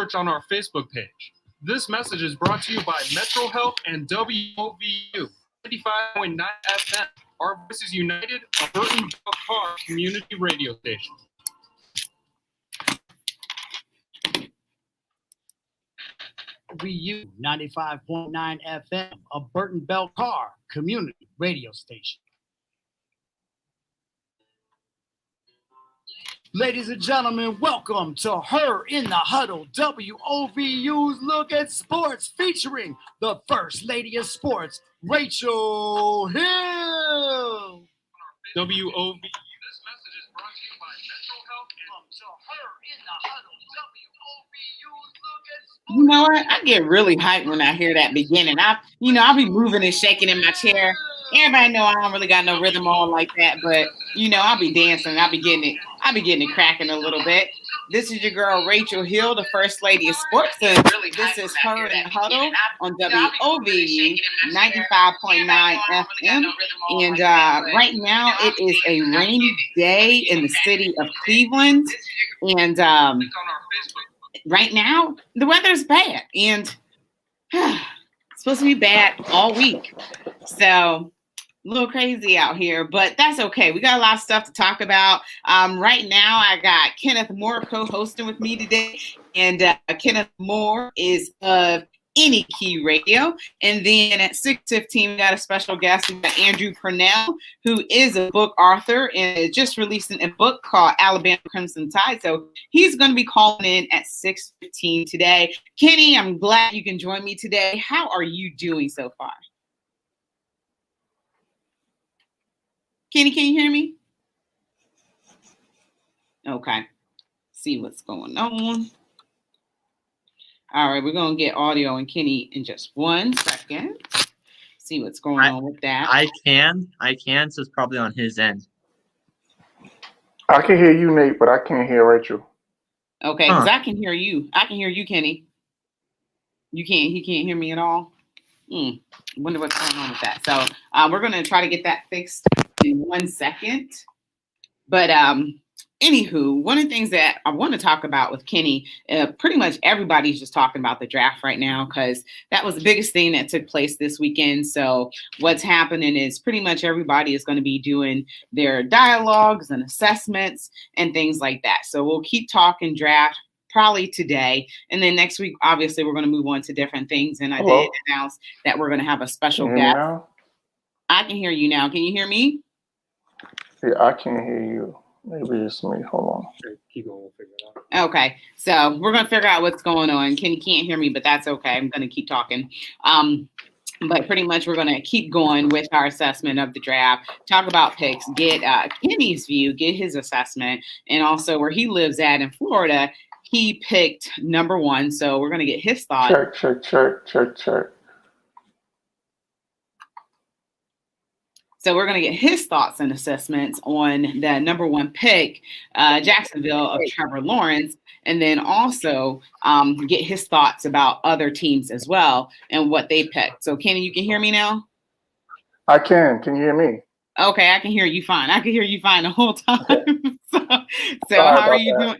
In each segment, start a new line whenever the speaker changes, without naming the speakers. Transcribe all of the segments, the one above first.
search on our Facebook page. This message is brought to you by Metro Health and WOVU 95.9 FM. Our voices united, a Burton Park community radio station.
WU 95.9 FM, a Burton Bell Carr community radio station. Ladies and gentlemen, welcome to Her in the Huddle, WOVU's Look at Sports, featuring the First Lady of Sports, Rachel Hill.
WOVU. This message is brought to you by Metro Health and
To Her in the Huddle, WOVU's Look at Sports.
You know what? I get really hyped when I hear that beginning. I'll be moving and shaking in my chair. Everybody know I don't really got no rhythm on like that, but I'll be dancing. I'll be getting it cracking a little bit. This is your girl Rachel Hill, the First Lady of Sports, and this is Her in the Huddle on WOVU 95.9 FM. And right now it is a rainy day in the city of Cleveland, and right now the weather's bad, and it's supposed to be bad all week. So a little crazy out here, but that's okay. We got a lot of stuff to talk about. Right now, I got Kenneth Moore co-hosting with me today, and Kenneth Moore is of Any Key Radio. And then at 6:15, we got a special guest. We got Andrew Purnell, who is a book author and just released a book called Alabama Crimson Tide. So he's going to be calling in at 6:15 today. Kenny, I'm glad you can join me today. How are you doing so far? Kenny, can you hear me? Okay. See what's going on. All right, we're going to get audio and Kenny in just 1 second. See what's going on with that.
I can. So it's probably on his end.
I can hear you, Nate, but I can't hear Rachel.
Okay, because I can hear you. I can hear you, Kenny. He can't hear me at all. Wonder what's going on with that. So we're going to try to get that fixed in 1 second. But anywho, one of the things that I want to talk about with Kenny, pretty much everybody's just talking about the draft right now because that was the biggest thing that took place this weekend. So what's happening is pretty much everybody is going to be doing their dialogues and assessments and things like that. So we'll keep talking draft probably today. And then next week, obviously, we're going to move on to different things. And I did announce that we're going to have a special guest. I can hear you now. Can you hear me?
Yeah, I can hear you. Maybe it's me. Hold on.
Keep going. We'll figure it out.
Okay. So we're going to figure out what's going on. Kenny can't hear me, but that's okay. I'm going to keep talking. But pretty much we're going to keep going with our assessment of the draft, talk about picks, get Kenny's view, get his assessment, and also where he lives at in Florida. He picked number 1, so we're going to get his thoughts.
Check.
So we're going to get his thoughts and assessments on the number 1 pick, Jacksonville of Trevor Lawrence, and then also get his thoughts about other teams as well and what they picked. So, Kenny, you can hear me now?
I can. Can you hear me?
Okay, I can hear you fine. I can hear you fine the whole time. so how are you doing?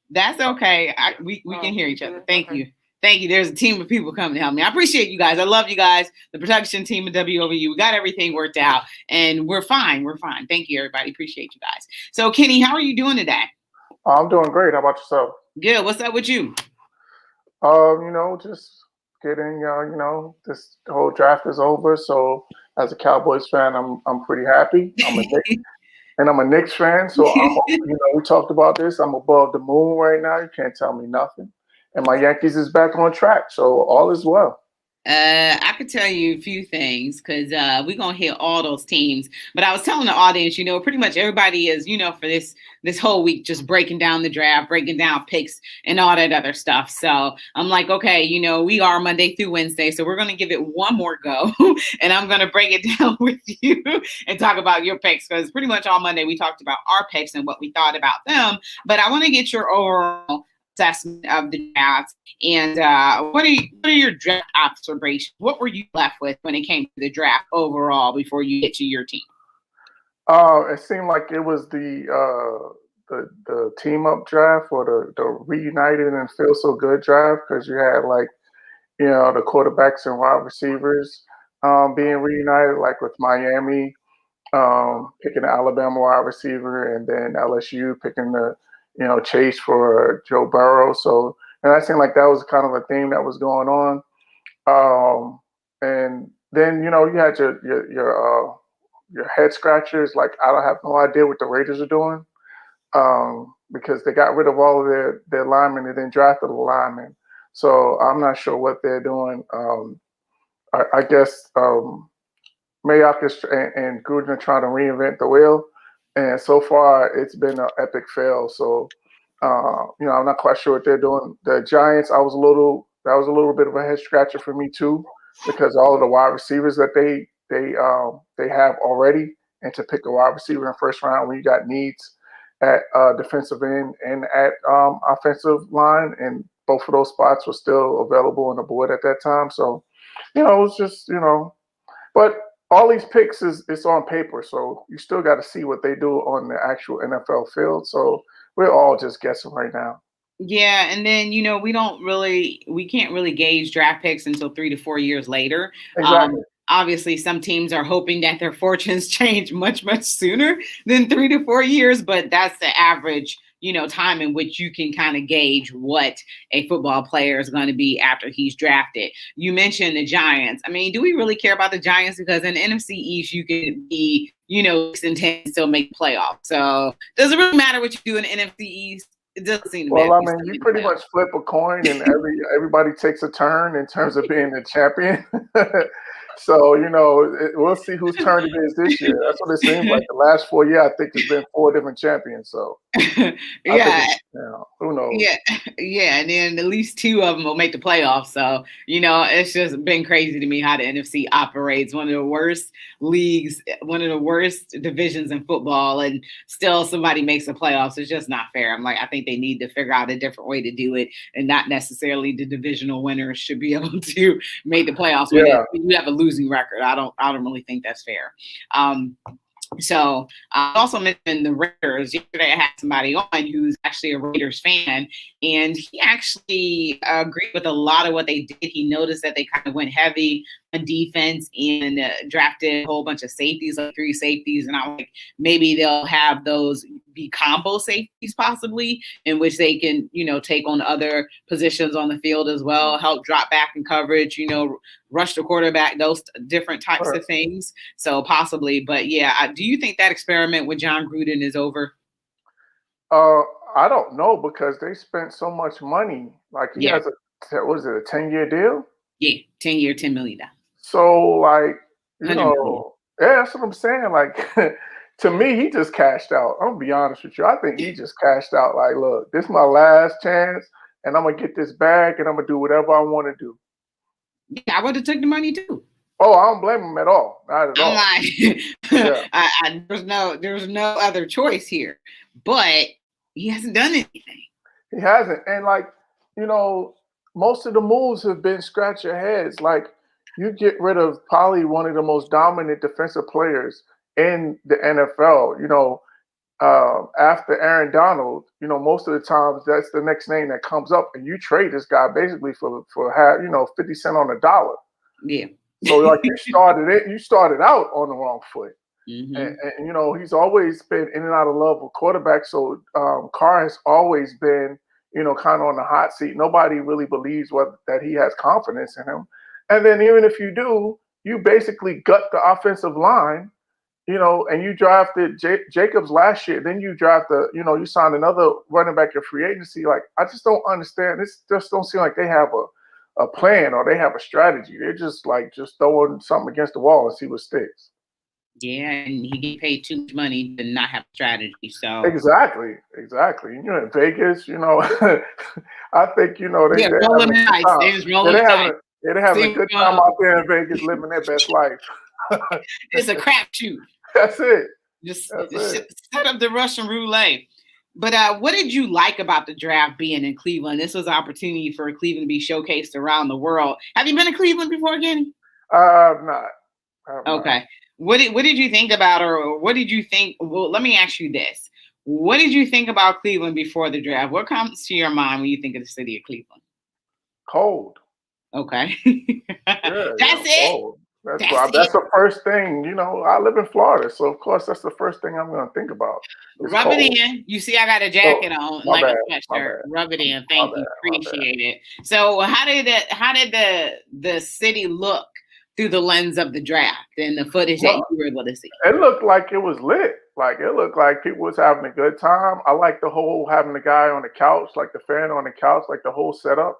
That's okay. We can hear each other. Thank you. Thank you. There's a team of people coming to help me. I appreciate you guys. I love you guys. The production team of WOVU. We got everything worked out, and we're fine. We're fine. Thank you, everybody. Appreciate you guys. So, Kenny, how are you doing today?
I'm doing great. How about yourself?
Good. What's up with you?
Just getting, this whole draft is over. So, as a Cowboys fan, I'm pretty happy. I'm a Knicks fan, so we talked about this. I'm above the moon right now. You can't tell me nothing. And my Yankees is back on track, so all is well.
I could tell you a few things because we're going to hit all those teams. But I was telling the audience, pretty much everybody is, for this whole week just breaking down the draft, breaking down picks and all that other stuff. So I'm like, okay, we are Monday through Wednesday. So we're going to give it one more go. And I'm going to break it down with you and talk about your picks because pretty much all Monday we talked about our picks and what we thought about them. But I want to get your overall assessment of the draft and what are your draft observations? What were you left with when it came to the draft overall before you get to your team?
It seemed like it was the the team up draft or the reunited and feel so good draft because you had like the quarterbacks and wide receivers being reunited, like with Miami picking the Alabama wide receiver, and then LSU picking the Chase for Joe Burrow. So and I seemed like that was kind of a theme that was going on. And then you had your head scratchers. Like I don't have no idea what the Raiders are doing because they got rid of all of their linemen and then drafted a lineman. So I'm not sure what they're doing. I guess Mayock and Gruden are trying to reinvent the wheel, and so far it's been an epic fail. So I'm not quite sure what they're doing. The Giants, that was a little bit of a head scratcher for me too, because all of the wide receivers that they have already, and to pick a wide receiver in first round when you got needs at defensive end and at offensive line, and both of those spots were still available on the board at that time. So, it was just but all these picks it's on paper, so you still got to see what they do on the actual NFL field. So we're all just guessing right now.
Yeah, and then we can't really gauge draft picks until 3 to 4 years later.
Exactly.
Obviously, some teams are hoping that their fortunes change much, much sooner than 3 to 4 years, but that's the average, time in which you can kind of gauge what a football player is going to be after he's drafted. You mentioned the Giants. I mean, do we really care about the Giants? Because in the NFC East, you can be, 6-10 and still make the playoffs. So does it really matter what you do in the NFC East? It doesn't seem to matter.
Well, I mean, you pretty much flip a coin, and everybody takes a turn in terms of being the champion. So we'll see whose turn it is this year. That's what it seems like. The last 4 years, I think there's been 4 different champions. So
yeah,
who knows?
Yeah, and then at least 2 of them will make the playoffs. So it's just been crazy to me how the NFC operates. One of the worst leagues, one of the worst divisions in football, and still somebody makes the playoffs. It's just not fair. I'm like, I think they need to figure out a different way to do it, and not necessarily the divisional winners should be able to make the playoffs.
Yeah.
When you have a losing record, I don't really think that's fair. So I also mentioned the Raiders. Yesterday I had somebody on who's actually a Raiders fan, and he actually agreed with a lot of what they did. He noticed that they kind of went heavy on defense and drafted a whole bunch of safeties, like 3 safeties. And I'm like, maybe they'll have those be combo safeties possibly, in which they can, take on other positions on the field as well, help drop back in coverage, rush the quarterback, those different types of things. So possibly, but yeah, do you think that experiment with John Gruden is over?
I don't know, because they spent so much money. Like he has a 10-year deal?
Yeah, 10-year, $10 million.
So like,
yeah,
that's what I'm saying. Like to me, he just cashed out. I'm gonna be honest with you. I think he just cashed out. Like, look, this is my last chance, and I'm gonna get this bag, and I'm gonna do whatever I want to do.
Yeah, I would have took the money too.
Oh, I don't blame him at all. Not at all.
I'm like, there's no other choice here. But he hasn't done anything.
He hasn't, and like, most of the moves have been scratch your heads. Like, you get rid of probably one of the most dominant defensive players in the NFL. After Aaron Donald, most of the times that's the next name that comes up, and you trade this guy basically for 50 cents on the dollar.
Yeah.
So like you started out on the wrong foot.
Mm-hmm.
And he's always been in and out of love with quarterbacks. So Carr has always been, kind of on the hot seat. Nobody really believes that he has confidence in him. And then even if you do, you basically gut the offensive line, and you drafted Jacobs last year. Then you you signed another running back in free agency. Like, I just don't understand. This just don't seem like they have a plan or they have a strategy. They're just throwing something against the wall and see what sticks.
Yeah, and he get paid too much money to not have a strategy. So
exactly. In Vegas, I think they're having a good time out there in Vegas, living their best life.
It's a crapshoot.
That's it.
Just set up the Russian roulette. But what did you like about the draft being in Cleveland? This was an opportunity for Cleveland to be showcased around the world. Have you been to Cleveland before, Kenny?
I've not.
Okay. What did you think about, or what did you think? Well, let me ask you this. What did you think about Cleveland before the draft? What comes to your mind when you think of the city of Cleveland?
Cold.
Okay.
Yeah,
That's it.
cold. That's
That's
why.
it.
That's the first thing. I live in Florida, so of course that's the first thing I'm going to think about. It's
Rub it
cold.
in. You see, I got a
So,
jacket on,
my
like
bad.
a
My
sweatshirt.
bad.
Rub it in.
My
Thank you.
bad. My bad.
Appreciate it. So, how did the city look through the lens of the draft and the footage that
Well,
you were able to see?
it looked like it was lit. Like it looked like people was having a good time. I like the whole having the guy on the couch, like the fan on the couch, like the whole setup.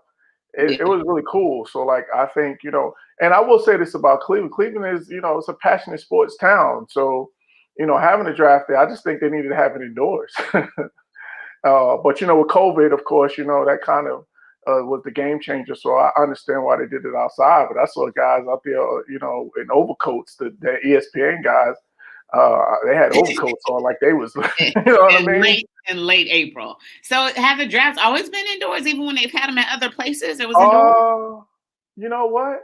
It
Yeah.
was really cool. So like I think, and I will say this about Cleveland. Cleveland is, it's a passionate sports town. So, having a draft there, I just think they needed to have it indoors. But with COVID, of course, that kind of was the game changer. So I understand why they did it outside. But I saw guys out there, in overcoats. The ESPN guys, they had overcoats on like they was, you know what I mean?
In late April. So have the drafts always been indoors, even when they've had them at other places? It was indoors.
You know what?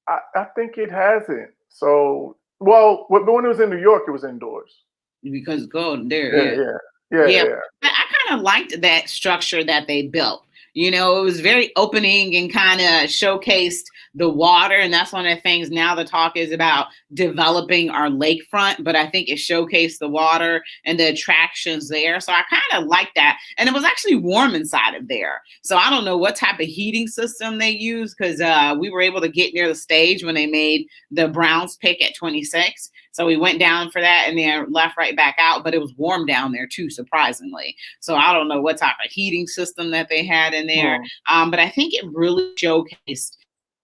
I think it hasn't. So, well, when it was in New York, it was indoors.
Because go there,
Yeah.
But I kind of liked that structure that they built. It was very opening and kind of showcased the water. And that's one of the things now the talk is about developing our lakefront. But I think it showcased the water and the attractions there. So I kind of like that. And it was actually warm inside of there. So I don't know what type of heating system they use because we were able to get near the stage when they made the Browns pick at 26. So we went down for that and then left right back out, but it was warm down there too, surprisingly. So I don't know what type of heating system that they had in there. But I think it really showcased the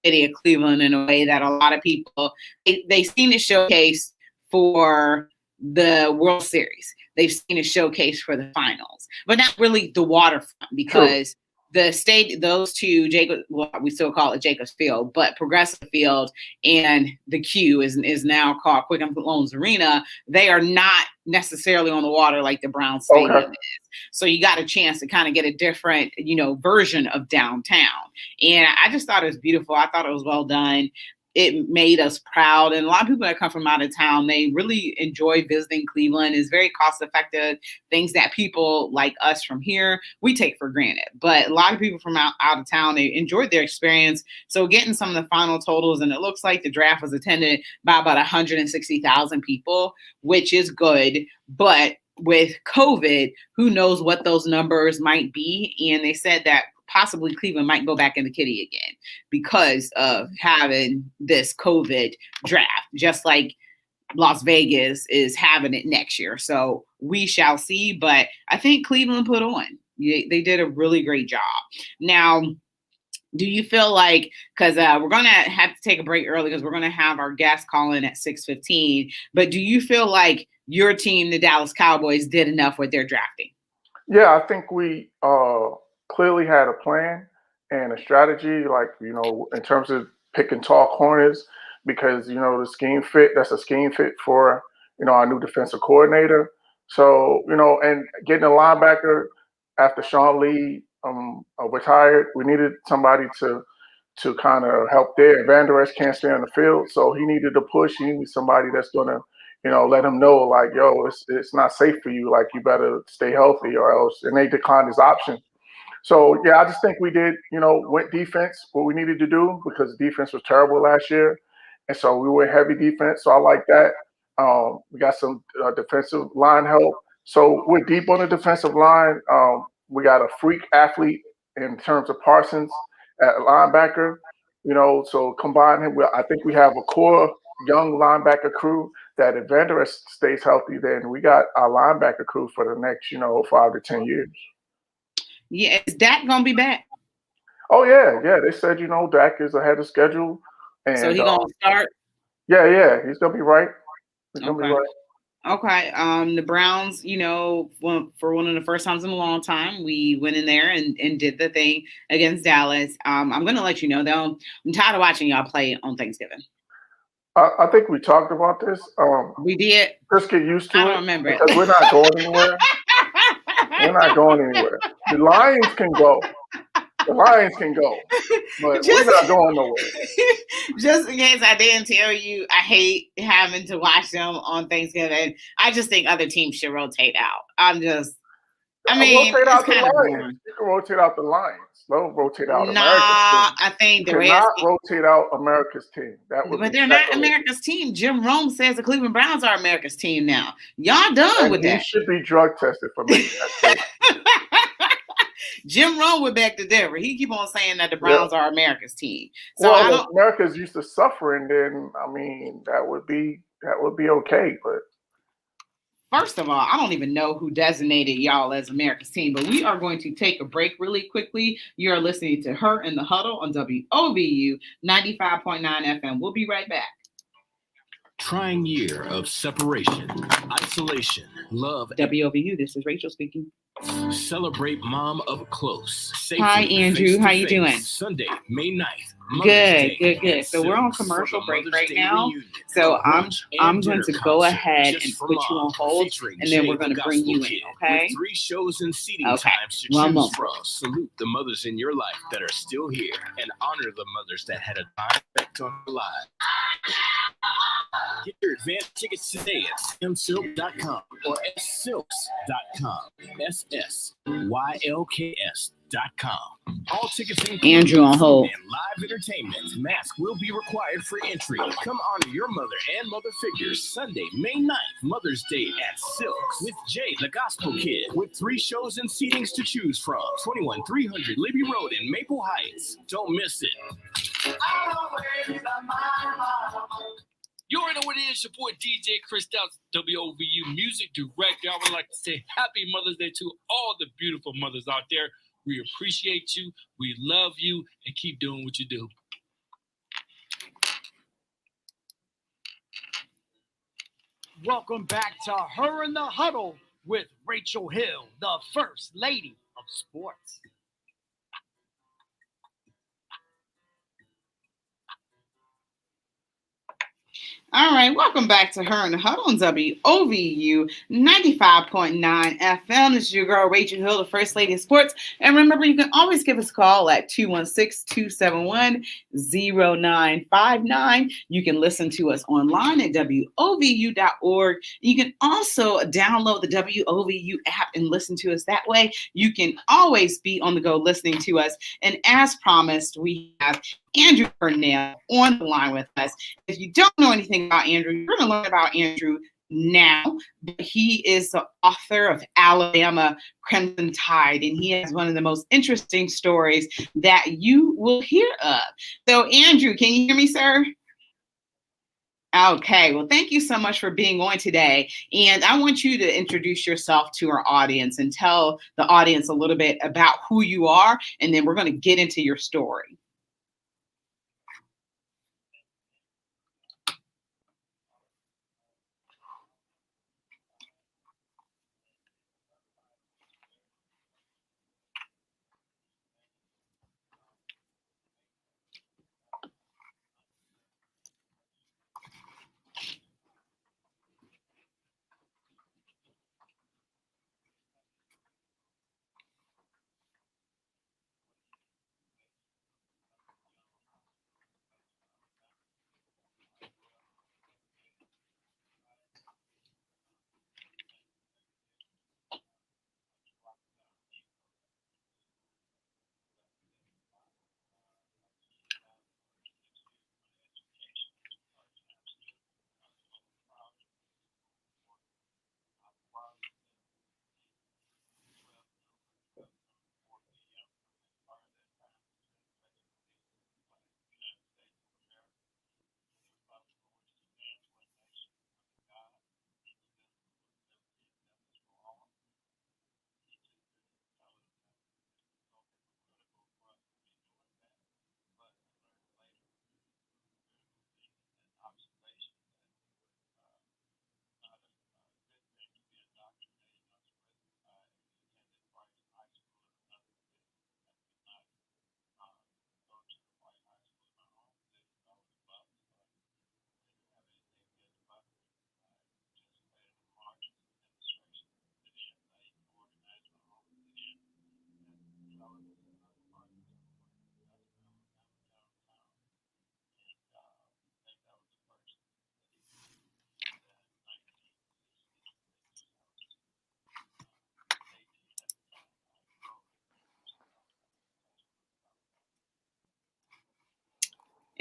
city of Cleveland in a way that a lot of people, they've seen it showcased for the World Series. They've seen it showcased for the finals, but not really the waterfront because the state, those two, we still call it Jacobs Field, but Progressive Field and the Q is now called Quicken Loans Arena. They are not necessarily on the water like the Browns Stadium is. So you got a chance to kind of get a different, version of downtown. And I just thought it was beautiful. I thought it was well done. It made us proud. And a lot of people that come from out of town, they really enjoy visiting Cleveland. It's very cost effective. Things that people like us from here, we take for granted. But a lot of people from out of town, they enjoyed their experience. So getting some of the final totals, and it looks like the draft was attended by about 160,000 people, which is good. But with COVID, who knows what those numbers might be. And they said that possibly Cleveland might go back in the kitty again because of having this COVID draft, just like Las Vegas is having it next year. So we shall see. But I think Cleveland put on. They did a really great job. Now, do you feel like, because we're going to have to take a break early because we're going to have our guest call in at 6:15, but do you feel like your team, the Dallas Cowboys, did enough with their drafting?
Yeah, I think we clearly had a plan and a strategy, like, in terms of picking tall corners, because, the scheme fit, that's a scheme fit for, our new defensive coordinator. So, and getting a linebacker after Sean Lee retired, we needed somebody to kind of help there. Van Der Esch can't stay on the field, so he needed to push. He needed somebody that's going to, let him know, like, yo, it's not safe for you. Like, you better stay healthy or else. And they declined his option. So, yeah, I just think we did, went defense, what we needed to do, because defense was terrible last year. And so we went heavy defense. So I like that. We got some defensive line help. So we're deep on the defensive line. We got a freak athlete in terms of Parsons at linebacker, so combine him with, I think we have a core young linebacker crew that if Van Der Esch stays healthy, then we got our linebacker crew for the next, 5 to 10 years.
Yeah, is Dak gonna be back?
Oh yeah. They said, Dak is ahead of schedule. And
so he's gonna start?
Yeah, he's gonna be right. He's gonna be right.
Okay. The Browns, for one of the first times in a long time, we went in there and did the thing against Dallas. I'm going to let you know, though, I'm tired of watching y'all play on Thanksgiving.
I think we talked about this.
We did.
Just get used to it.
I don't remember
because
it.
We're not going anywhere. We're not going anywhere. The Lions can go. The Lions can go, but we're not going nowhere.
Just in case I didn't tell you, I hate having to watch them on Thanksgiving. I just think other teams should rotate out. I'm just I mean,
rotate
it's
out the
kind of
Lions.
boring.
You can rotate out the Lions. Don't rotate out
Nah,
America's team.
I think
You
the
cannot
Redskins,
rotate out America's team. That would
but
be
they're not
sacrilege.
America's team. Jim Rome says the Cleveland Browns are America's team now. Y'all done
And
with
he
that.
should be drug tested for making that statement.
Jim Rome went back to Denver. He keep on saying that the Browns are America's team. So
Well,
I
if
don't.
America's used to suffering, then I mean that would be okay. But
First of all, I don't even know who designated y'all as America's team, but we are going to take a break really quickly. You're listening to Her in the Huddle on WOVU 95.9 FM. We'll be right back.
Trying year of separation, isolation, love.
WOVU, this is Rachel speaking.
Celebrate mom up close. Safely,
Hi, Andrew. How you
face-to-face,
doing?
Sunday, May 9th.
Good. So we're on commercial break right now. So I'm going to go ahead and put you on hold, and then we're going to bring you in, okay?
With 3 shows and seating
Okay.
times to
One
choose
moment.
from. Salute the mothers in your life that are still here and honor the mothers that had a direct effect on your lives. Get your advance tickets today at smsilk.com or ssilks.com. SSYLKS.com. All tickets include
Andrew on hold.
and live entertainment. Mask will be required for entry. Come honor your mother and mother figures Sunday, May 9th, Mother's Day at Silks with Jay, the Gospel Kid, with 3 shows and seatings to choose from. 21300 Libby Road in Maple Heights. Don't miss it.
You already know what it is. Your boy DJ Chris Downs, WOVU Music Director. I would like to say Happy Mother's Day to all the beautiful mothers out there. We appreciate you. We love you. And keep doing what you do.
Welcome back to Her in the Huddle with Rachel Hill, the First Lady of Sports.
All right, welcome back to Her in the Huddle on WOVU 95.9 FM. This is your girl, Rachel Hill, the First Lady of Sports. And remember, you can always give us a call at 216-271-0959. You can listen to us online at WOVU.org. You can also download the WOVU app and listen to us that way. You can always be on the go listening to us. And as promised, we have Andrew Purnell on the line with us. If you don't know anything about Andrew, you're going to learn about Andrew now. He is the author of Alabama Crimson Tide, and he has one of the most interesting stories that you will hear of. So, Andrew, can you hear me, sir? Okay, well, thank you so much for being on today. And I want you to introduce yourself to our audience and tell the audience a little bit about who you are, and then we're going to get into your story.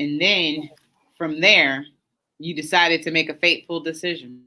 And then from there, you decided to make a fateful decision.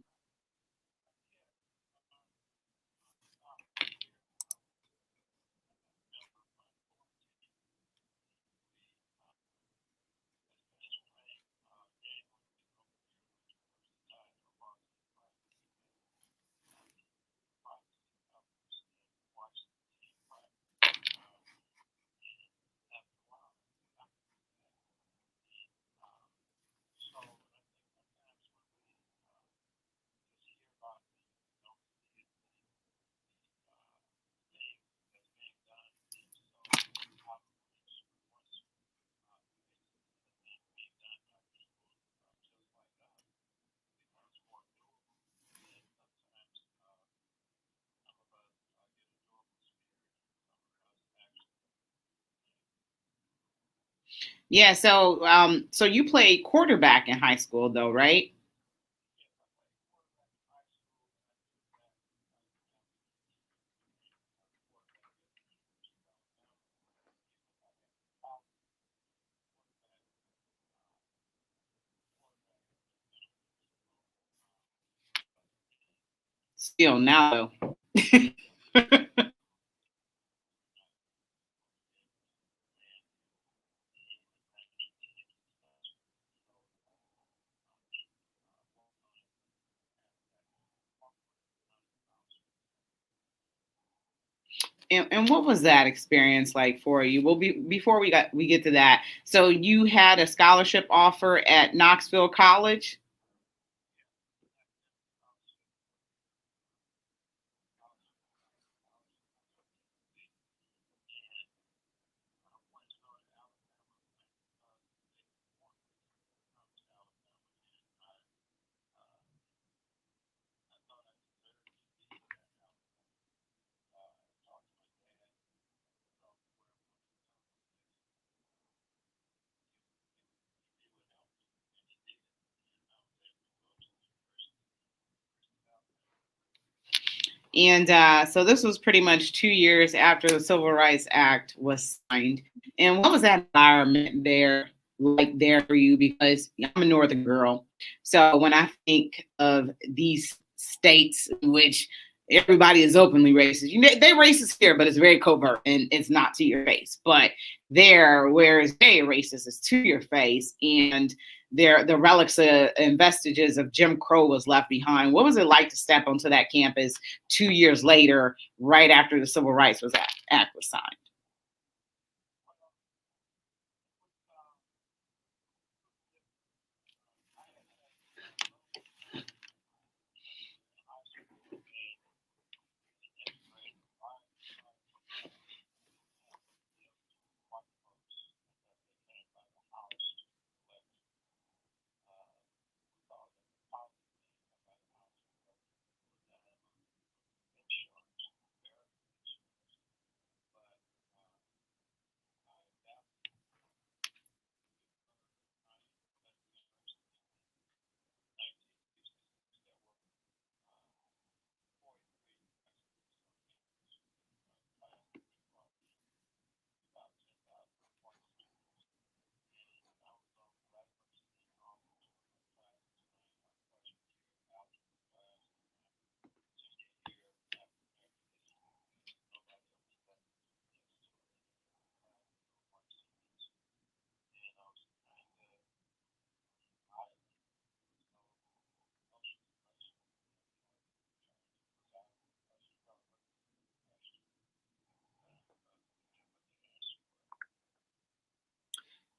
Yeah, so you played quarterback in high school though, right? Still now though. And what was that experience like for you? Well, before we get to that, so you had a scholarship offer at Knoxville College. And so this was pretty much 2 years after the Civil Rights Act was signed. And what was that environment there like there for you? Because I'm a Northern girl. So when I think of these states in which everybody is openly racist, they're racist here, but it's very covert and it's not to your face. But there, where it's very racist, is to your face. And the relics and vestiges of Jim Crow was left behind. What was it like to step onto that campus 2 years later, right after the Civil Rights Act was signed?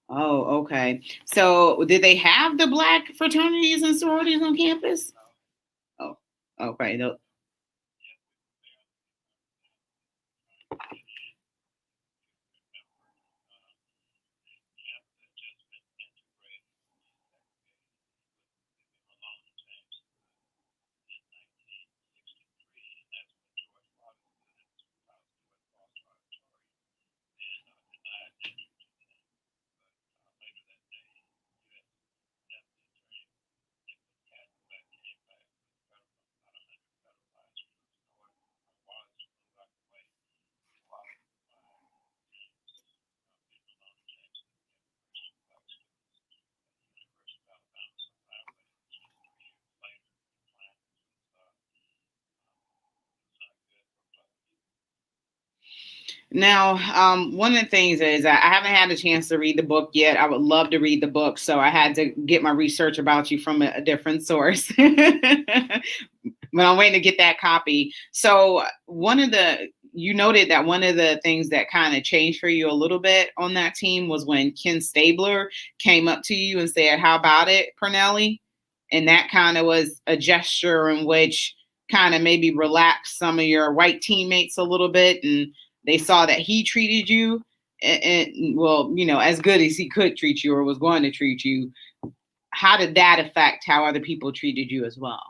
Oh, okay. So did they have the black fraternities and sororities on campus? Oh, okay. Now, one of the things is I haven't had a chance to read the book yet. I would love to read the book, so I had to get my research about you from a different source. But I'm waiting to get that copy. So you noted that one of the things that kind of changed for you a little bit on that team was when Ken Stabler came up to you and said, "How about it, Pernelli?" And that kind of was a gesture in which kind of maybe relaxed some of your white teammates a little bit, and they saw that he treated you and well, as good as he could treat you or was going to treat you. How did that affect how other people treated you as well?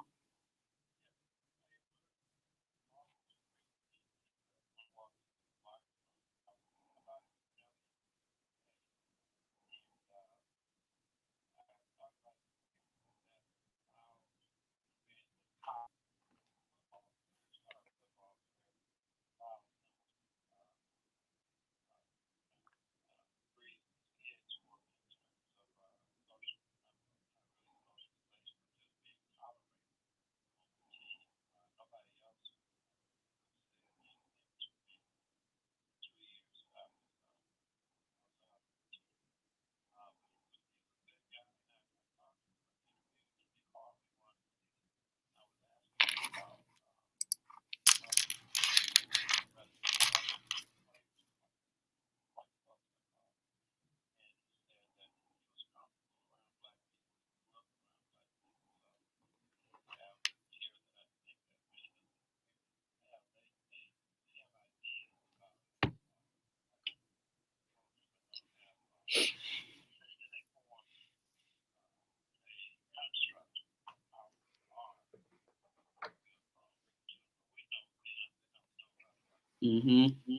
Mm-hmm.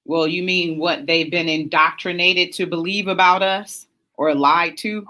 Well, you mean what they've been indoctrinated to believe about us or lied to?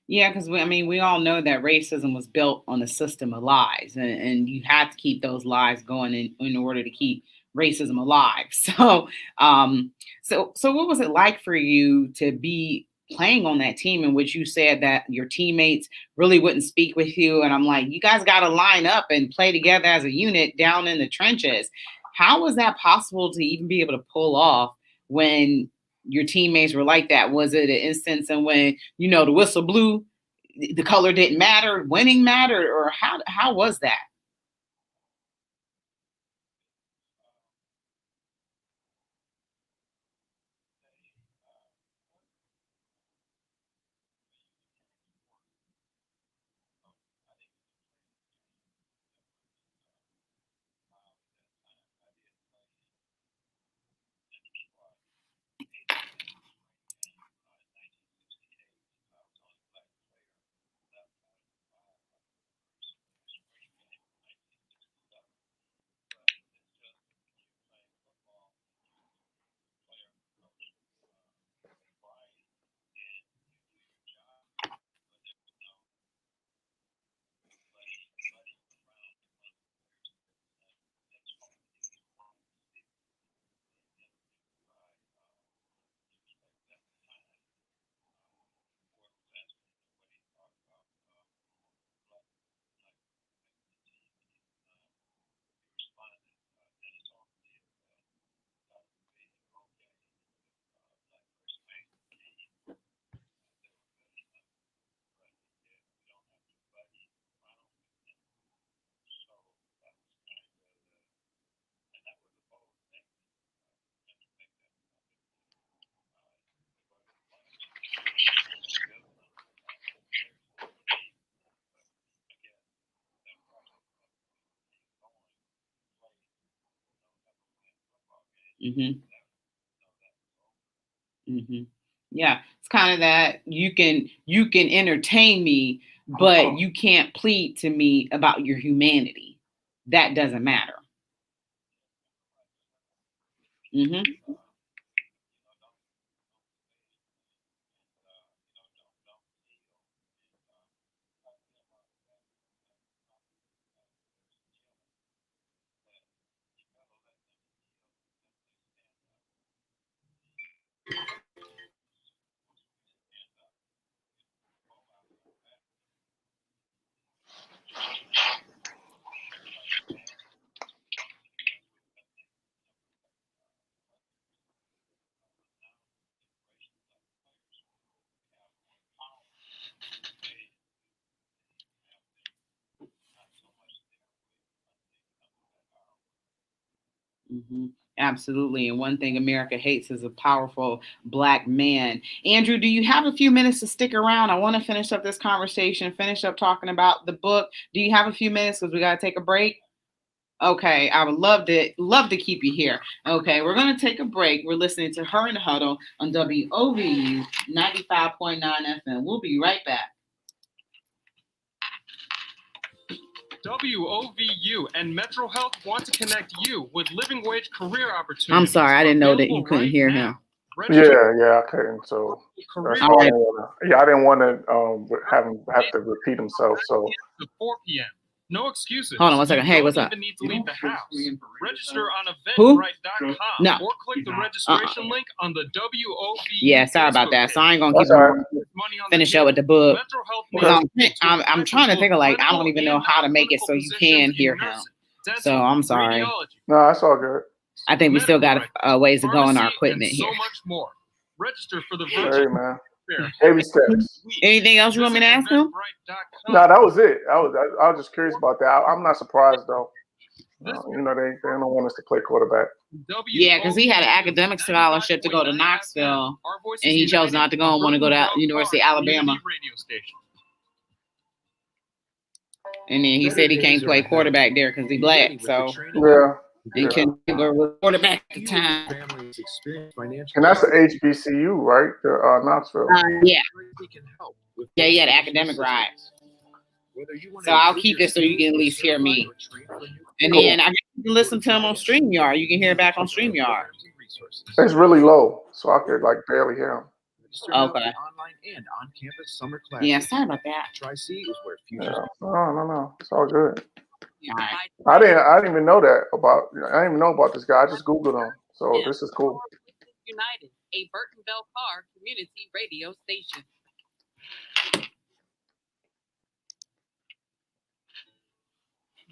Yeah, because we all know that racism was built on a system of lies, and you have to keep those lies going in order to keep racism alive. Um, so what was it like for you to be playing on that team in which you said that your teammates really wouldn't speak with you? And I'm like, you guys got to line up and play together as a unit down in the trenches. How was that possible to even be able to pull off when your teammates were like that? Was it an instance in when the whistle blew, the color didn't matter, winning mattered, or how was that? Mm-hmm. Mm-hmm. Yeah, it's kind of that you can entertain me, but you can't plead to me about your humanity. That doesn't matter. Mm-hmm. Mm-hmm. Absolutely. And one thing America hates is a powerful black man. Andrew, do you have a few minutes to stick around? I want to finish up this conversation, finish up talking about the book. Do you have a few minutes? Because we got to take a break. Okay, I would love to keep you here. Okay, we're gonna take a break. We're listening to Her in the Huddle on WOVU 95.9 FM. We'll be right back.
WOVU and Metro Health want to connect you with living wage career opportunities.
I'm sorry, I didn't know that you couldn't hear him.
Yeah, I couldn't. So that's why I didn't want to have him have to repeat himself. So
4 p.m. No excuses.
Hold on one second. Hey, what's up?
You don't even need to leave the house. Register on
Who?
eventbrite.com
No.
or click the registration link on the WOVU.
Yeah, sorry about that. So I ain't gonna
That's
keep
all right.
finish up with the book.
Okay.
I'm trying to think of like I don't even know how to make it so you can hear him. So I'm sorry.
No, that's all good.
I think we still got a ways to go in our equipment here.
So much more. Register for the
Hey, man. Baby steps.
Anything else you want me to ask him?
No, that was it. I was just curious about that. I'm not surprised though. You know they don't want us to play quarterback.
Yeah, because he had an academic scholarship to go to Knoxville, and he chose not to go and want to go to University of Alabama. And then he said he can't play quarterback there because he's black. So
Yeah.
And can go quarterback at the time.
And that's the HBCU, right? The Knoxville.
Yeah. Yeah, he had an academic ride. So I'll keep this so you can at least hear me. And then I can listen to him on StreamYard. You can hear it back on StreamYard.
It's really low, so I could like barely hear him.
Okay. Yeah, sorry about that.
Yeah. No. It's all good.
Right.
I didn't even know that about. I didn't even know about this guy. I just Googled him, so this is cool.
United, a Burtonville Car community radio station.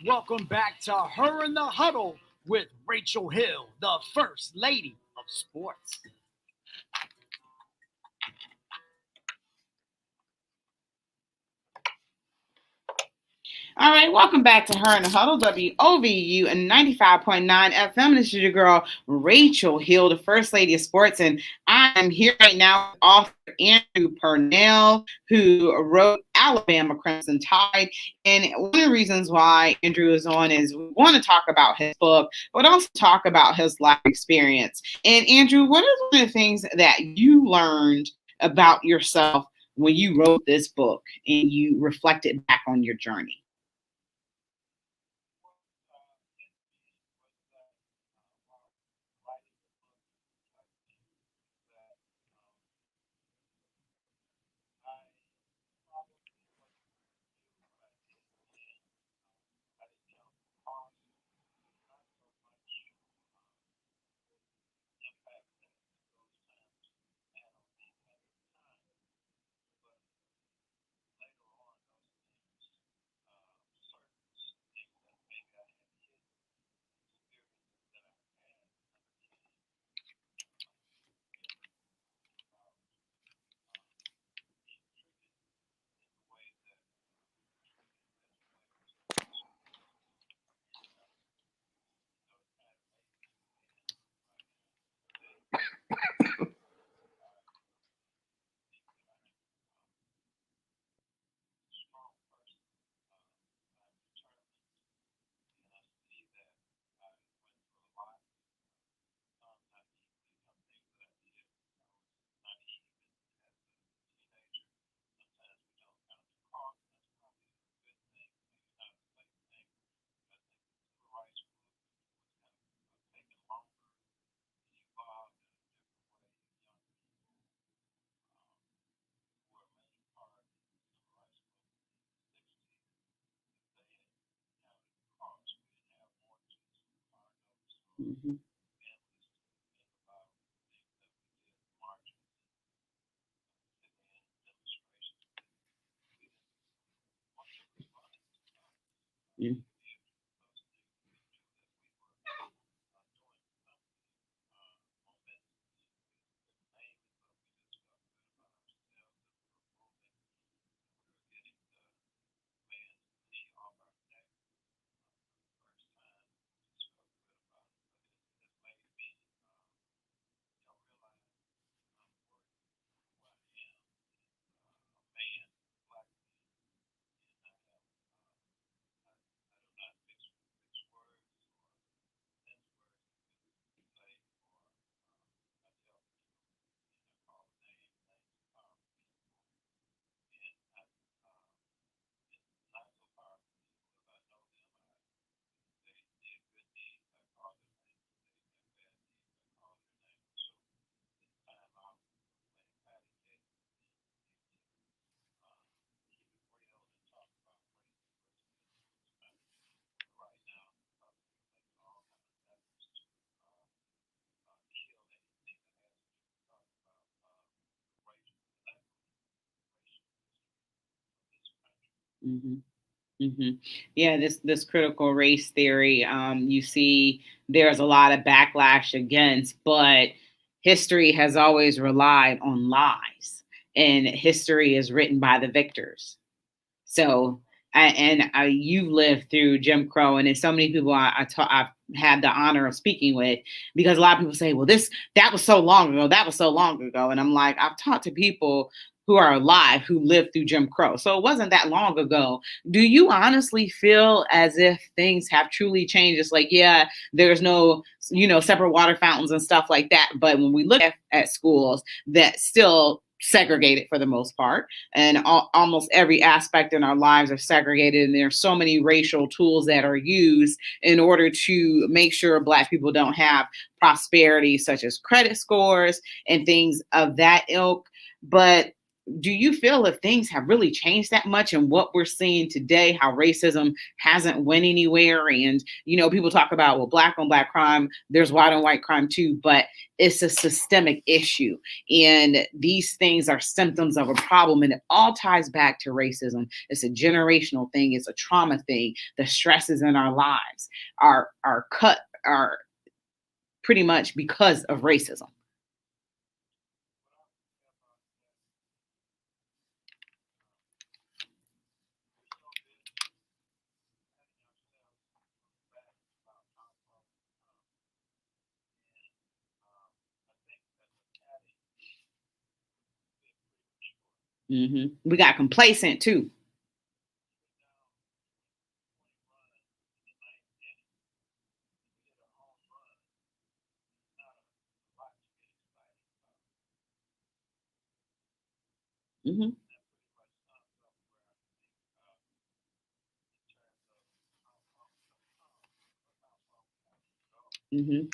Welcome back to Her in the Huddle with Rachel Hill, the First Lady of Sports.
All right, welcome back to Her in the Huddle, WOVU and 95.9 FM. This is your girl, Rachel Hill, the First Lady of Sports, and I am here right now with author Andrew Purnell, who wrote Alabama Crimson Tide. And one of the reasons why Andrew is on is we want to talk about his book, but also talk about his life experience. And Andrew, what is one of the things that you learned about yourself when you wrote this book and you reflected back on your journey? Mm-hmm. Mm-hmm. Mm-hmm. Mm-hmm. Yeah, this critical race theory, you see, there's a lot of backlash against, but history has always relied on lies, and history is written by the victors. So, you've lived through Jim Crow, and there's so many people I've had the honor of speaking with, because a lot of people say, "Well, that was so long ago. That was so long ago," and I'm like, I've talked to people who are alive who lived through Jim Crow, so it wasn't that long ago. Do you honestly feel as if things have truly changed? It's like, yeah, there's no, separate water fountains and stuff like that, but when we look at schools, that still segregated for the most part, and almost every aspect in our lives are segregated, and there's so many racial tools that are used in order to make sure Black people don't have prosperity, such as credit scores and things of that ilk. But do you feel if things have really changed that much, and what we're seeing today, how racism hasn't went anywhere? And people talk about, well, Black on Black crime, there's white on white crime too, but it's a systemic issue, and these things are symptoms of a problem, and it all ties back to racism. It's a generational thing, it's a trauma thing. The stresses in our lives are pretty much because of racism. We got complacent too. hmm hmm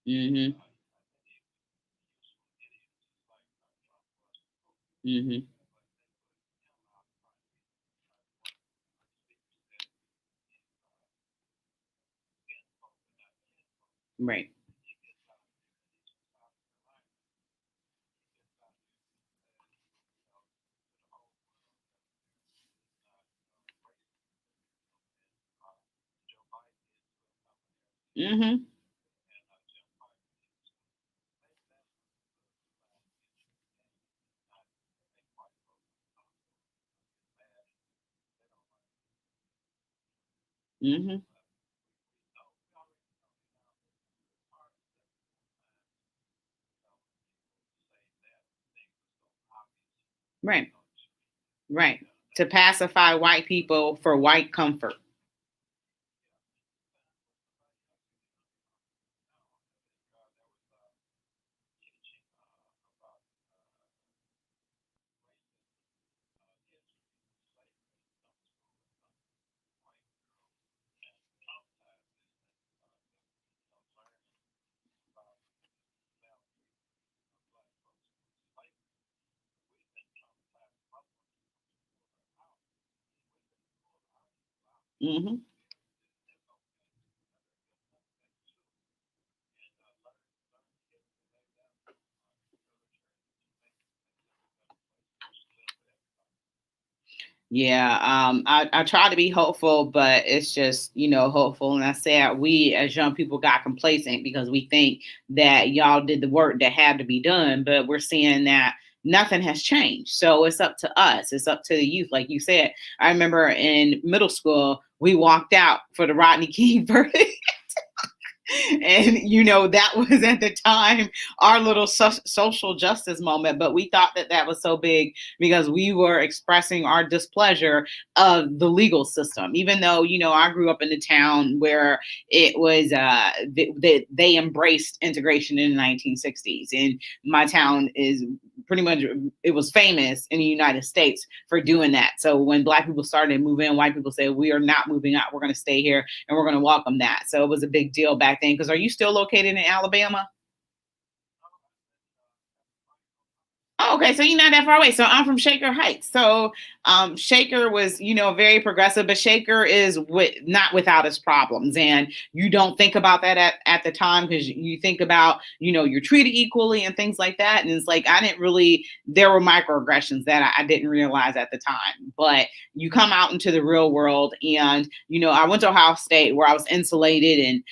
hmm hmm Right. hmm hmm Right. Right. To pacify white people for white comfort. Hmm. Yeah, I try to be hopeful, but it's just, hopeful. And I said we as young people got complacent because we think that y'all did the work that had to be done, but we're seeing that nothing has changed. So it's up to us. It's up to the youth. Like you said, I remember in middle school, we walked out for the Rodney King verdict. And that was at the time our little social justice moment, but we thought that that was so big because we were expressing our displeasure of the legal system, even though I grew up in a town where it was they embraced integration in the 1960s, and my town is pretty much, it was famous in the United States for doing that. So when Black people started to move in, white people said, we are not moving out, we're going to stay here, and we're going to welcome that. So it was a big deal back then. Because are you still located in Alabama? Oh, okay, so you're not that far away. So I'm from Shaker Heights. So Shaker was, very progressive, but Shaker is not without its problems. And you don't think about that at the time because you think about, you're treated equally and things like that. And it's like, there were microaggressions that I didn't realize at the time. But you come out into the real world and, I went to Ohio State where I was insulated and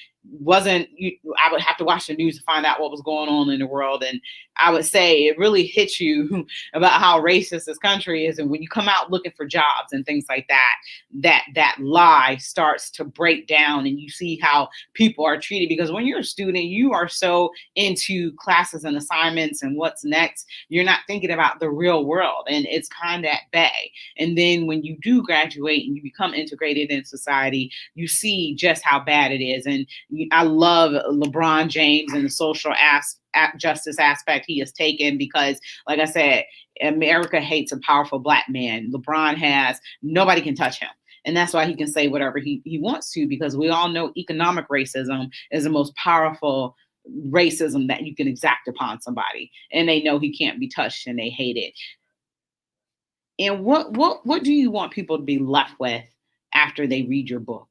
I would have to watch the news to find out what was going on in the world. And I would say it really hits you about how racist this country is. And when you come out looking for jobs and things like that lie starts to break down and you see how people are treated. Because when you're a student, you are so into classes and assignments and what's next. You're not thinking about the real world, and it's kind of at bay. And then when you do graduate and you become integrated in society, you see just how bad it is. And I love LeBron James and the social justice aspect he has taken because, like I said, America hates a powerful Black man. LeBron has, nobody can touch him. And that's why he can say whatever he wants to, because we all know economic racism is the most powerful racism that you can exact upon somebody. And they know he can't be touched and they hate it. And what do you want people to be left with after they read your book?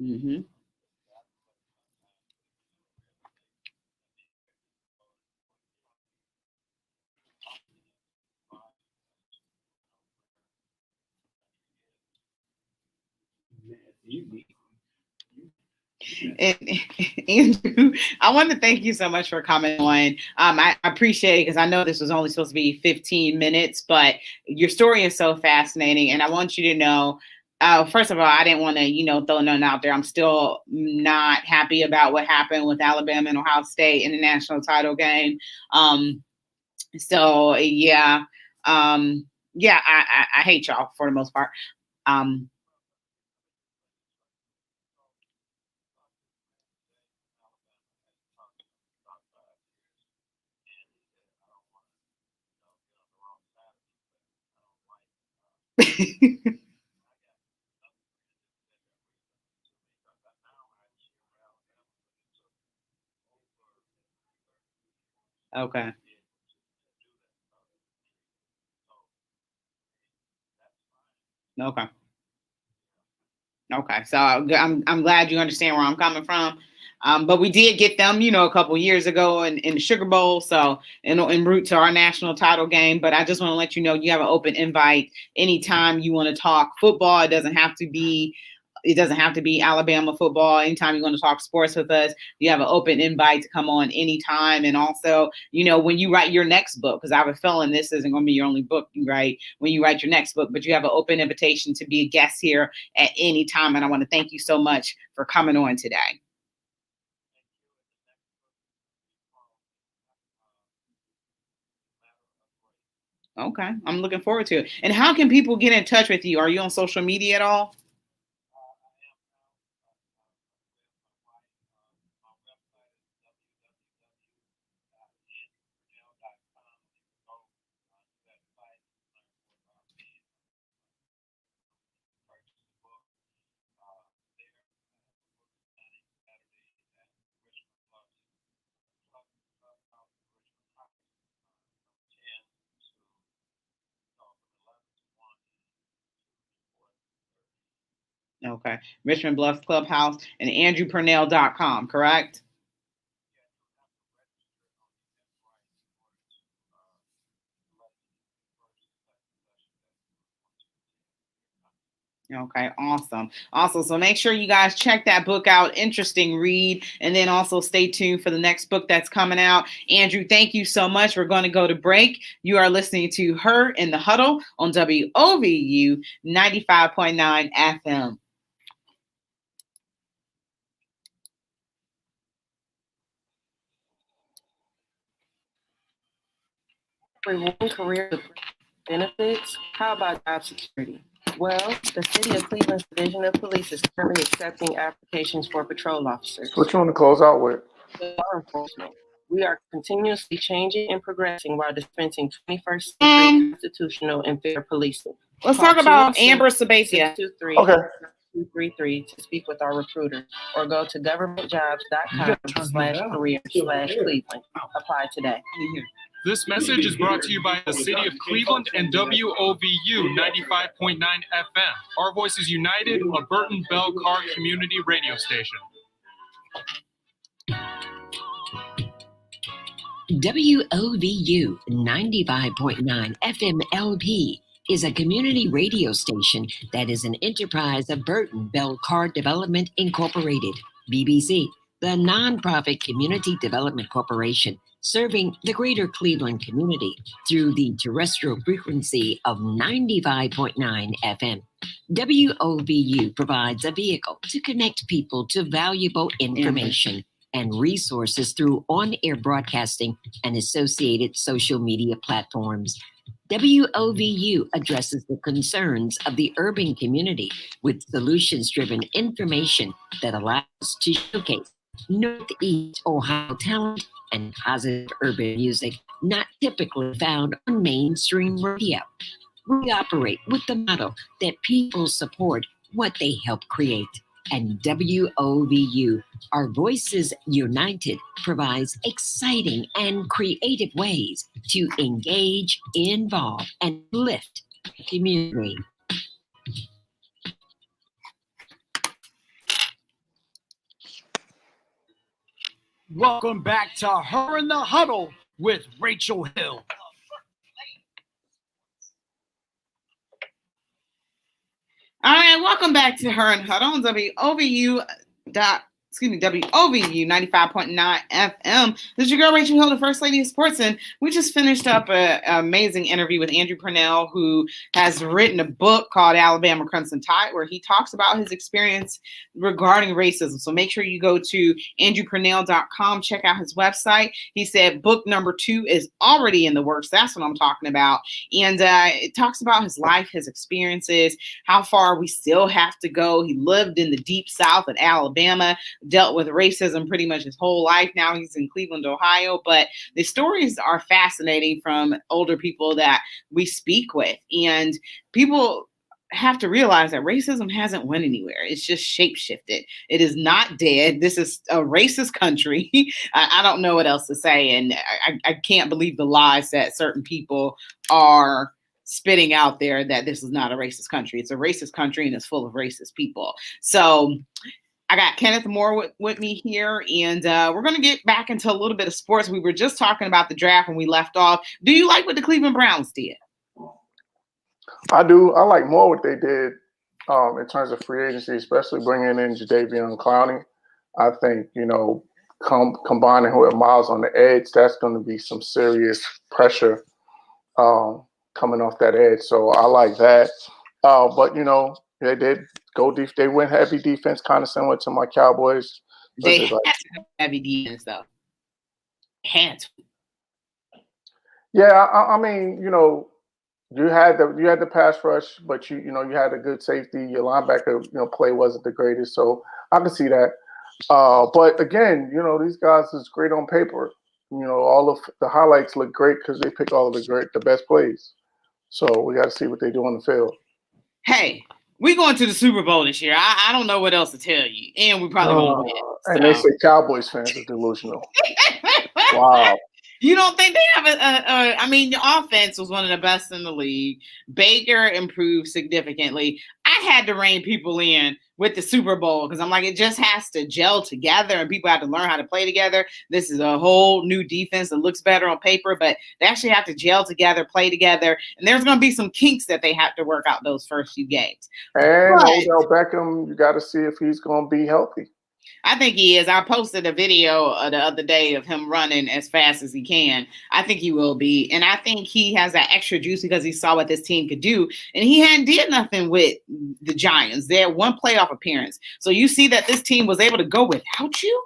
Mm-hmm. And Andrew, I want to thank you so much for coming on. I appreciate it because I know this was only supposed to be 15 minutes, but your story is so fascinating. And I want you to know, first of all, I didn't want to, throw nothing out there. I'm still not happy about what happened with Alabama and Ohio State in the national title game. So yeah, I hate y'all for the most part. Okay. Okay. Okay, so I'm glad you understand where I'm coming from. But we did get them, a couple years ago in the Sugar Bowl, so en route to our national title game. But I just want to let you know you have an open invite anytime you want to talk football. It doesn't have to be Alabama football. Anytime you want to talk sports with us, you have an open invite to come on anytime. And also, when you write your next book, because I have a feeling this isn't going to be your only book you write when you write your next book, but you have an open invitation to be a guest here at any time. And I want to thank you so much for coming on today. Okay, I'm looking forward to it. And how can people get in touch with you? Are you on social media at all? Okay. Richmond Bluffs Clubhouse and andrewpurnell.com, correct? Okay, awesome. Awesome. So make sure you guys check that book out. Interesting read. And then also stay tuned for the next book that's coming out. Andrew, thank you so much. We're going to go to break. You are listening to Her in the Huddle on WOVU 95.9 FM.
Rewarding career with benefits? How about job security? Well, the City of Cleveland's Division of Police is currently accepting applications for patrol officers.
So what you want to close out with?
Law enforcement. We are continuously changing and progressing while dispensing 21st century constitutional and fair policing.
Let's talk about Amber Sabathia.
623 to speak with our recruiter, or go to governmentjobs.com/career/Cleveland. Apply today.
This message is brought to you by the City of Cleveland and WOVU 95.9 FM. Our voices united, a Burton Bell Carr community radio station.
WOVU 95.9 FM LP is a community radio station that is an enterprise of Burton Bell Carr Development Incorporated, BBC, the nonprofit community development corporation serving the greater Cleveland community through the terrestrial frequency of 95.9 FM. WOVU provides a vehicle to connect people to valuable information and resources through on-air broadcasting and associated social media platforms. WOVU addresses the concerns of the urban community with solutions-driven information that allows us to showcase Northeast Ohio talent and positive urban music not typically found on mainstream radio. We operate with the motto that people support what they help create. And WOVU, our voices united, provides exciting and creative ways to engage, involve, and lift the community.
Welcome back to Her in the Huddle with Rachel Hill.
All right, welcome back to Her in Huddle on WOVU WOVU 95.9 FM. This is your girl, Rachel Hill, the First Lady of Sports, and we just finished up an amazing interview with Andrew Purnell, who has written a book called Alabama Crimson Tide, where he talks about his experience regarding racism. So make sure you go to andrewpurnell.com, check out his website. He said book number 2 is already in the works. That's what I'm talking about. And it talks about his life, his experiences, how far we still have to go. He lived in the deep South of Alabama, dealt with racism pretty much his whole life. Now he's in Cleveland, Ohio. But the stories are fascinating from older people that we speak with. And people have to realize that racism hasn't went anywhere. It's just shape-shifted. It is not dead. This is a racist country. I don't know what else to say. And I can't believe the lies that certain people are spitting out there that this is not a racist country. It's a racist country and it's full of racist people. So I got Kenneth Moore with me here, and we're going to get back into a little bit of sports. We were just talking about the draft when we left off. Do you like what the Cleveland Browns did?
I do. I like more what they did in terms of free agency, especially bringing in Jadeveon Clowney. I think, combining with Miles on the edge, that's going to be some serious pressure coming off that edge. So I like that. But, they did go deep. They went heavy defense, kind of similar to my Cowboys.
They had to have heavy defense, though. Had to.
Yeah, I mean, you had the pass rush, but you had a good safety. Your linebacker, play wasn't the greatest, so I can see that. But again, these guys is great on paper. All of the highlights look great because they pick all of the best plays. So we got to see what they do on the field.
Hey, we're going to the Super Bowl this year. I don't know what else to tell you, and we probably won't win.
And they say Cowboys fans are delusional. Wow.
You don't think they have the offense was one of the best in the league. Baker improved significantly. I had to rein people in with the Super Bowl because I'm like, it just has to gel together and people have to learn how to play together. This is a whole new defense that looks better on paper, but they actually have to gel together, play together. And there's going to be some kinks that they have to work out those first few games.
And Odell Beckham, you got to see if he's going to be healthy.
I think he is. I posted a video the other day of him running as fast as he can. I think he will be. And I think he has that extra juice because he saw what this team could do. And he hadn't did nothing with the Giants. They had one playoff appearance. So you see that this team was able to go without you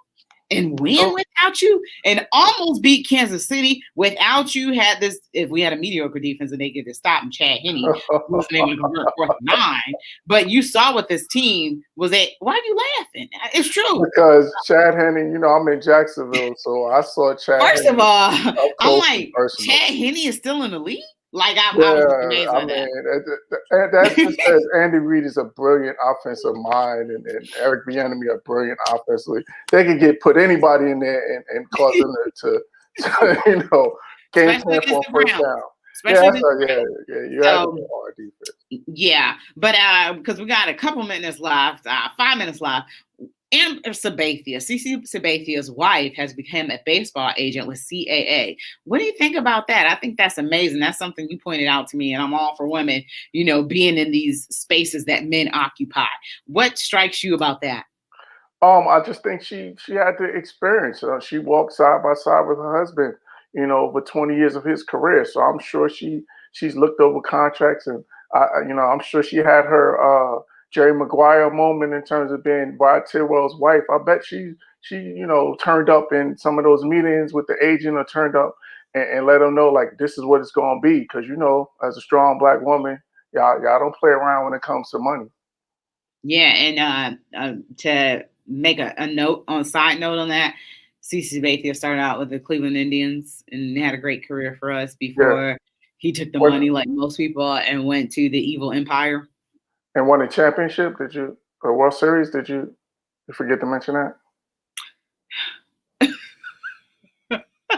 and win without you and almost beat Kansas City without you. Had this, if we had a mediocre defense and they get to stop and Chad Henne wasn't able to convert 4th and 9. But you saw what this team was at. Why are you laughing? It's true.
Because Chad Henne, I'm in Jacksonville, so I saw Chad.
First of all, I'm like, Chad Henne is still in the league? Like, I was amazed by that.
That just says Andy Reid is a brilliant offensive mind and Eric Bieniemy a brilliant offensively. They can put anybody in there and cause them to game plan for a first down. You have a hard defense.
Yeah, but because we got a couple minutes left, 5 minutes left. And Sabathia, CC Sabathia's wife has become a baseball agent with CAA. What do you think about that? I think that's amazing. That's something you pointed out to me, and I'm all for women, being in these spaces that men occupy. What strikes you about that?
I just think she had the experience. She walked side by side with her husband, over 20 years of his career. So I'm sure she's looked over contracts, and I'm sure she had her Jerry Maguire moment in terms of being Rod Tidwell's wife. I bet she turned up in some of those meetings with the agent or turned up and let them know, like, this is what it's going to be. Because, as a strong Black woman, y'all don't play around when it comes to money.
Yeah, and to make a side note on that, CC Sabathia started out with the Cleveland Indians and had a great career for us before he took the money like most people and went to the evil empire.
And won a championship? A World Series? Did you forget to mention that?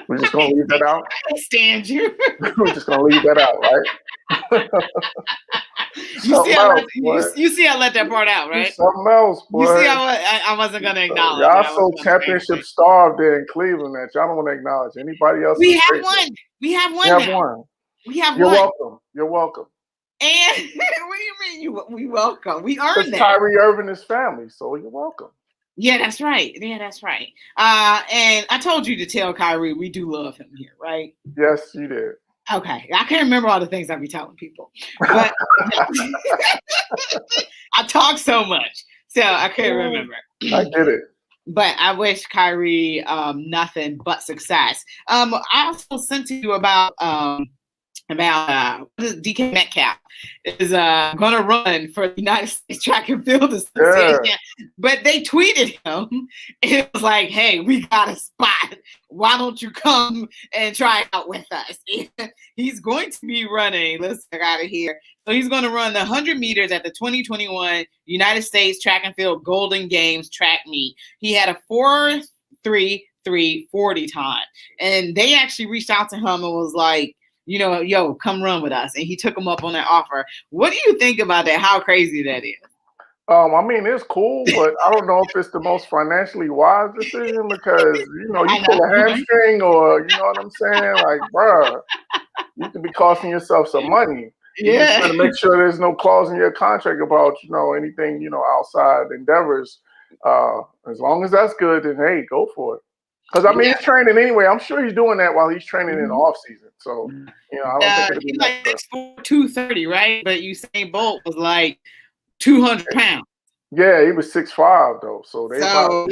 We're just going to leave that out?
I stand you.
We're just going to leave that out, right?
You see I let that part out, right?
Something else, boy.
You see I wasn't going to acknowledge
y'all so championship starved there in Cleveland that y'all don't want to acknowledge anybody else.
We have one. We have one.
You're welcome.
And what do you mean we welcome? We earned that.
Kyrie Irving is family, so you're welcome.
Yeah, that's right. Yeah, that's right. And I told you to tell Kyrie we do love him here, right?
Yes, you did.
Okay. I can't remember all the things I be telling people, but I talk so much, so I couldn't remember.
I get it.
But I wish Kyrie nothing but success. I also sent to you about DK Metcalf is going to run for the United States Track and Field Association. Yeah. But they tweeted him. It was like, hey, we got a spot. Why don't you come and try out with us? He's going to be running. Let's get out of here. So he's going to run the 100 meters at the 2021 United States Track and Field Golden Games track meet. He had a 4.33.40 time. And they actually reached out to him and was like, you know, yo, come run with us. And he took him up on that offer. What do you think about that? How crazy that is?
I mean, it's cool, but I don't know if it's the most financially wise decision because, you know, you pull a hamstring or, you know what I'm saying? Like, bruh, you can be costing yourself some money. You're just trying to make sure there's no clause in your contract about, you know, anything, you know, outside endeavors. As long as that's good, then, hey, go for it. Because, I mean, he's training anyway. I'm sure he's doing that while he's training in the off season. So, you know, I don't think it'll be
like 230, right? But Usain Bolt was like 200 pounds.
Yeah, he was 6'5", though. So they So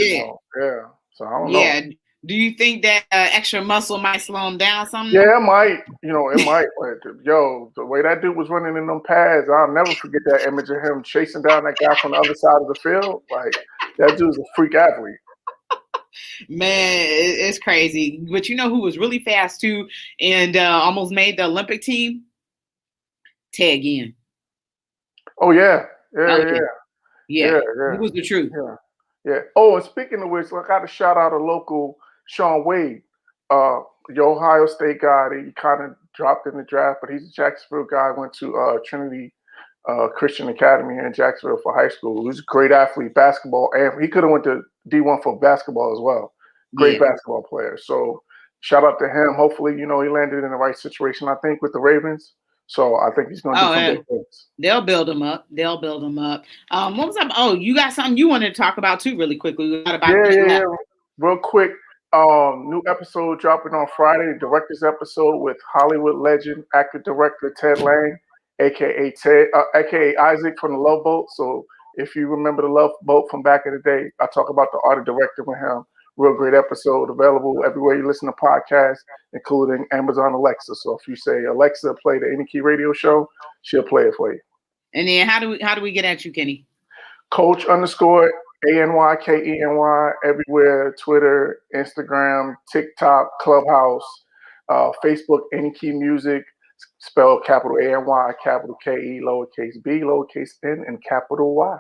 I don't know.
Yeah. Do you think that extra muscle might slow him down something?
Yeah, it might. You know, it might. But, yo, the way that dude was running in them pads, I'll never forget that image of him chasing down that guy from the other side of the field. Like, that dude's a freak athlete.
Man, it's crazy. But you know who was really fast too and almost made the Olympic team? Ted Ginn.
Oh, yeah.
Yeah. He was the truth.
Yeah. Oh, and speaking of which, I got to shout out a local Sean Wade, the Ohio State guy. He kind of dropped in the draft, but he's a Jacksonville guy. Went to Trinity Christian Academy here in Jacksonville for high school. He was a great athlete, basketball, and he could have went to D1 for basketball as well. Great basketball player. So shout out to him. Hopefully, you know, he landed in the right situation, I think, with the Ravens. So I think he's going to do some big things.
They'll build him up. What was up? Oh, you got something you wanted to talk about too, really quickly.
Yeah. Real quick. New episode dropping on Friday. Director's episode with Hollywood legend, actor director Ted Lang, aka Isaac from the Love Boat. So if you remember the Love Boat from back in the day, I talk about the art of directing with him. Real great episode, available everywhere you listen to podcasts, including Amazon Alexa. So if you say, Alexa, play the Any Key Radio Show, she'll play it for you.
And then how do we get at you, Kenny?
Coach_ANYKENY everywhere, Twitter, Instagram, TikTok, Clubhouse, Facebook, Any Key Music, spelled capital ANY, capital KE, lowercase b, lowercase n, and capital Y.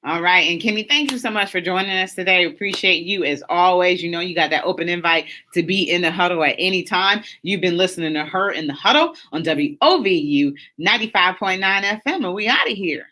All right. And Kenny, thank you so much for joining us today. Appreciate you as always. You know, you got that open invite to be in the huddle at any time. You've been listening to Her in the Huddle on WOVU 95.9 FM, and we out of here.